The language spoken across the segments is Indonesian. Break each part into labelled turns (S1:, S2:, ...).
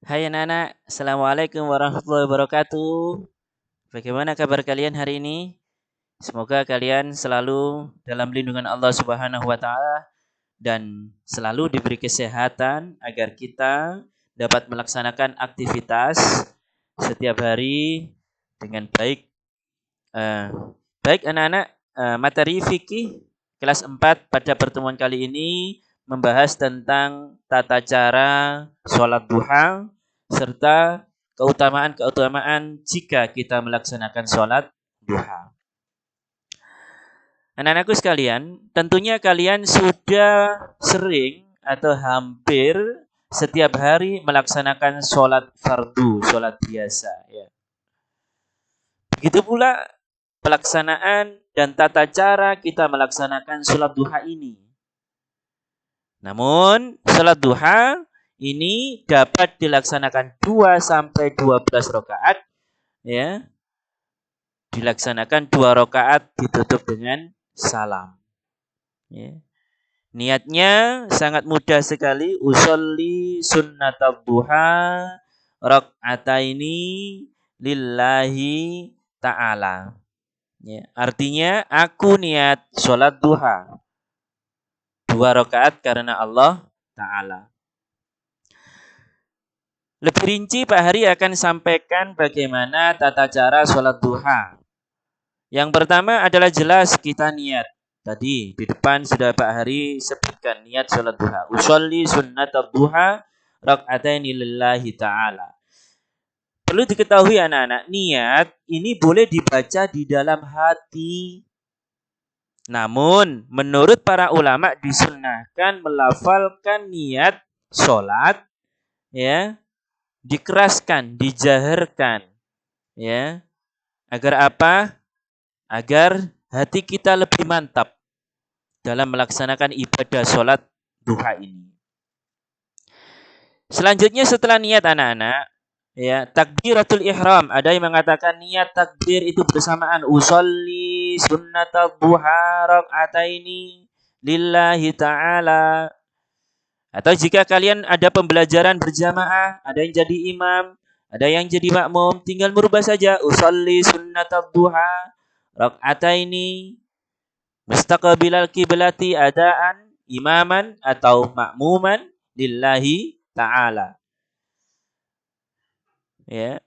S1: Hai anak-anak, Assalamualaikum warahmatullahi wabarakatuh. Bagaimana kabar kalian hari ini? Semoga kalian selalu dalam lindungan Allah Subhanahu wa taala dan selalu diberi kesehatan agar kita dapat melaksanakan aktivitas setiap hari dengan baik. Eh, Baik anak-anak, materi fikih kelas 4 pada pertemuan kali ini membahas tentang tata cara sholat duha serta keutamaan-keutamaan jika kita melaksanakan sholat duha. Anak-anakku sekalian, tentunya kalian sudah sering atau hampir setiap hari melaksanakan sholat fardu, sholat biasa. Ya. Begitu pula pelaksanaan dan tata cara kita melaksanakan sholat duha ini. Namun, sholat duha ini dapat dilaksanakan 2 sampai 12 rakaat, ya. Dilaksanakan 2 rakaat ditutup dengan salam. Ya. Niatnya sangat mudah sekali. Usolli sunnatab duha rak'ataini lillahi ta'ala. Ya, artinya aku niat sholat duha 2 rakaat karena Allah Ta'ala. Lebih rinci Pak Hari akan sampaikan bagaimana tata cara sholat duha. Yang pertama adalah jelas kita niat. Tadi di depan sudah Pak Hari sebutkan niat sholat duha. Usolli sunnatab duha rak'ataini lillahi ta'ala. Perlu diketahui anak-anak, niat ini boleh dibaca di dalam hati. Namun, menurut para ulama disunnahkan melafalkan niat sholat, ya, dikeraskan, dijaharkan, ya, agar apa? Agar hati kita lebih mantap dalam melaksanakan ibadah sholat duha ini. Selanjutnya setelah niat anak-anak, ya, takbiratul ihram. Ada yang mengatakan niat takbir itu bersamaan. Usolli sunnatal duha rak'ataini lillahi ta'ala. Atau jika kalian ada pembelajaran berjamaah, ada yang jadi imam, ada yang jadi makmum, tinggal merubah saja. Usolli sunnatal duha rak'ataini mustaqbilal kiblati adaan imaman atau makmuman lillahi ta'ala. Ya.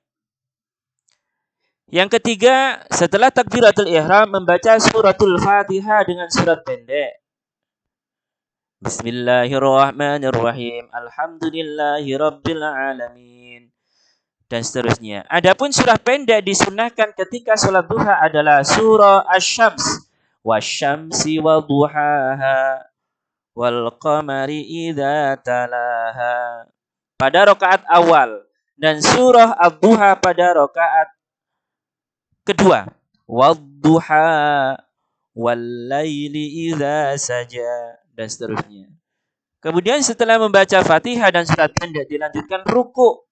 S1: Yang ketiga, setelah takbiratul ihram membaca suratul Fatihah dengan surat pendek. Bismillahirrahmanirrahim. Alhamdulillahirabbil alamin. Dan seterusnya. Adapun surah pendek disunahkan ketika sholat duha adalah surah Asy-Syams. Wasyamsi wa duhaha wal qamari idza talaha. Pada rakaat awal dan surah Ad-Duha pada rakaat kedua. Wadduha wallaili idza saja dan seterusnya. Kemudian setelah membaca Fatihah dan surat pendek dilanjutkan ruku.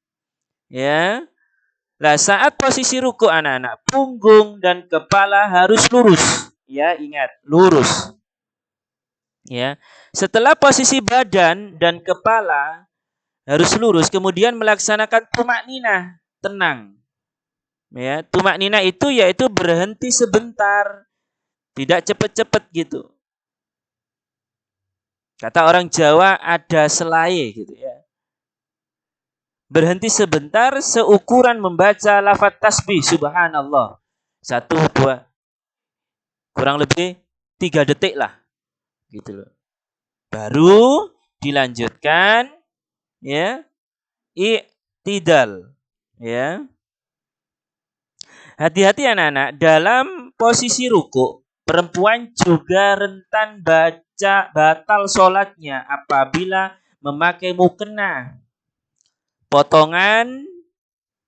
S1: Ya. Nah, saat posisi ruku anak-anak, punggung dan kepala harus lurus. Ya, ingat, lurus. Ya. Setelah posisi badan dan kepala harus lurus, kemudian melaksanakan tumak ninah, tenang. Ya, tumak ninah itu yaitu berhenti sebentar, tidak cepat-cepat gitu. Kata orang Jawa ada selai gitu ya. Berhenti sebentar seukuran membaca lafaz tasbih subhanallah. 1, 2, kurang lebih 3 detik lah. Gitu loh. Baru dilanjutkan ya. I'tidal. Ya. Hati-hati anak-anak, dalam posisi ruku, perempuan juga rentan batal sholatnya apabila memakai mukena, potongan,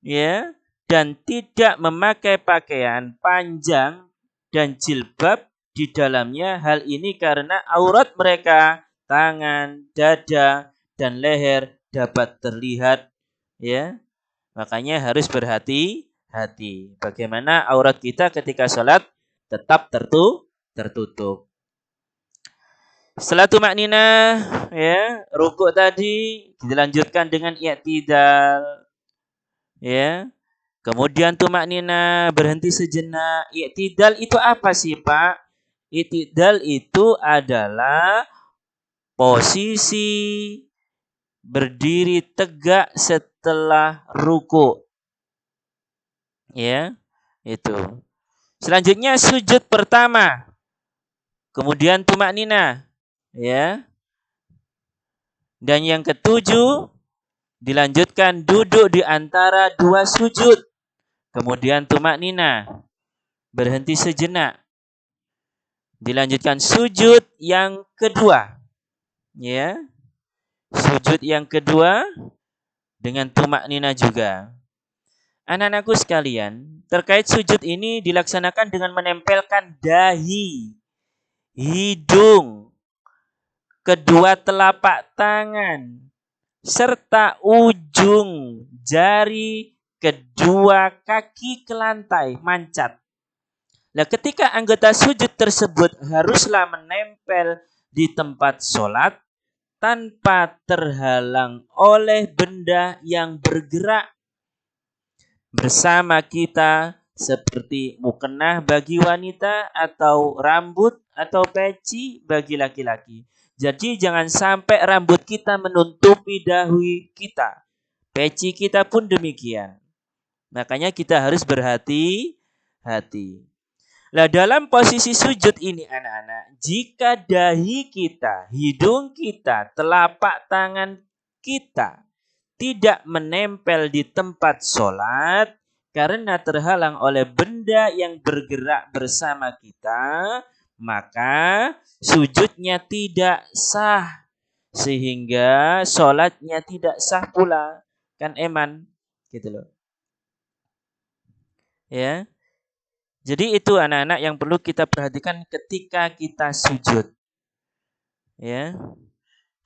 S1: ya, dan tidak memakai pakaian panjang dan jilbab di dalamnya. Hal ini karena aurat mereka, tangan, dada, dan leher dapat terlihat, ya. Makanya harus berhati-hati. Bagaimana aurat kita ketika sholat tetap tertutup. Setelah tumakninah, ya, rukuk tadi dilanjutkan dengan i'tidal, ya. Kemudian tumakninah, berhenti sejenak. I'tidal itu apa sih, Pak? I'tidal itu adalah posisi berdiri tegak setelah rukuk. Ya, itu. Selanjutnya sujud pertama. Kemudian tumakninah, ya. Dan yang ketujuh dilanjutkan duduk di antara dua sujud. Kemudian tumakninah, berhenti sejenak. Dilanjutkan sujud yang kedua. Ya. Sujud yang kedua dengan tumakninah juga. Anak-anakku sekalian, terkait sujud ini dilaksanakan dengan menempelkan dahi, hidung, kedua telapak tangan, serta ujung jari kedua kaki ke lantai, mancat. Nah, ketika anggota sujud tersebut haruslah menempel di tempat sholat tanpa terhalang oleh benda yang bergerak bersama kita seperti mukena bagi wanita atau rambut atau peci bagi laki-laki. Jadi jangan sampai rambut kita menutupi dahi kita. Peci kita pun demikian. Makanya kita harus berhati-hati. Nah, dalam posisi sujud ini anak-anak, jika dahi kita, hidung kita, telapak tangan kita tidak menempel di tempat sholat karena terhalang oleh benda yang bergerak bersama kita, maka sujudnya tidak sah sehingga sholatnya tidak sah pula. Kan eman gitu loh. Ya. Jadi itu anak-anak yang perlu kita perhatikan ketika kita sujud. Ya.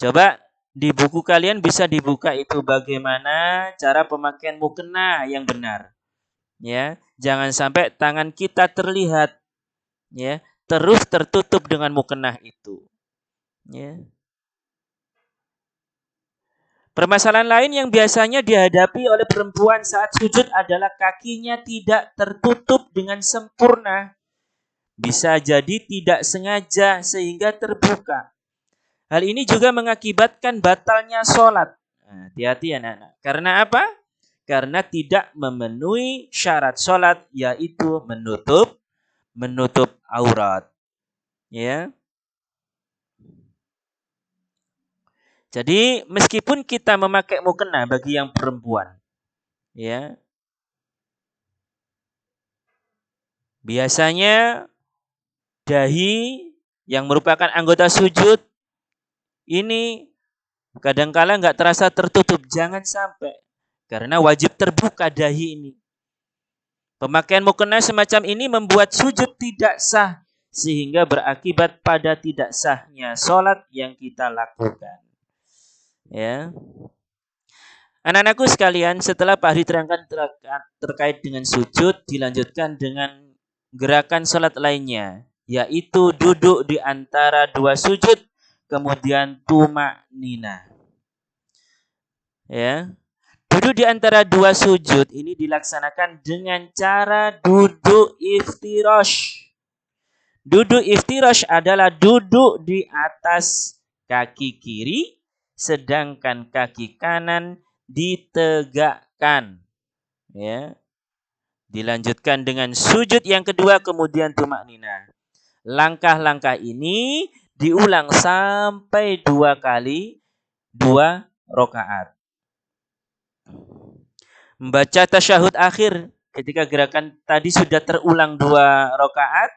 S1: Coba di buku kalian bisa dibuka itu bagaimana cara pemakaian mukena yang benar. Ya, jangan sampai tangan kita terlihat ya, terus tertutup dengan mukena itu. Ya. Permasalahan lain yang biasanya dihadapi oleh perempuan saat sujud adalah kakinya tidak tertutup dengan sempurna. Bisa jadi tidak sengaja sehingga terbuka. Hal ini juga mengakibatkan batalnya sholat. Nah, hati-hati anak-anak. Karena apa? Karena tidak memenuhi syarat sholat, yaitu menutup aurat. Ya. Jadi meskipun kita memakai mukena bagi yang perempuan, ya, biasanya dahi yang merupakan anggota sujud ini kadangkala nggak terasa tertutup. Jangan sampai, karena wajib terbuka dahi ini. Pemakaian mukena semacam ini membuat sujud tidak sah sehingga berakibat pada tidak sahnya sholat yang kita lakukan. Ya. Anak-anakku sekalian, setelah Pak Hari terangkan terkait dengan sujud, dilanjutkan dengan gerakan sholat lainnya, yaitu duduk di antara dua sujud, kemudian tumakninah. Ya. Duduk di antara dua sujud ini dilaksanakan dengan cara duduk iftirash. Duduk iftirash adalah duduk di atas kaki kiri, sedangkan kaki kanan ditegakkan. Ya. Dilanjutkan dengan sujud yang kedua, kemudian tumakninah. Langkah-langkah ini diulang sampai 2 kali, 2 rakaat. Membaca tasyahud akhir ketika gerakan tadi sudah terulang 2 rakaat,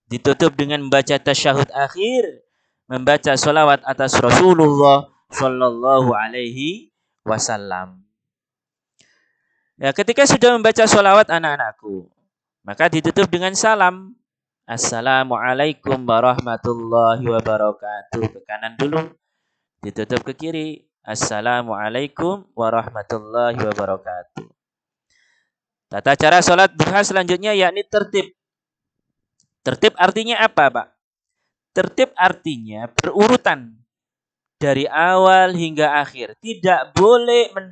S1: ditutup dengan membaca tasyahud akhir, membaca sholawat atas Rasulullah Sallallahu Alaihi Wasallam. Ya, ketika sudah membaca sholawat anak-anakku, maka ditutup dengan salam. Assalamualaikum warahmatullahi wabarakatuh. Ke kanan dulu, ditutup ke kiri. Assalamualaikum warahmatullahi wabarakatuh. Tata cara sholat duha selanjutnya yakni tertib. Tertib artinya apa, Pak? Tertib artinya berurutan dari awal hingga akhir. Tidak boleh mendahului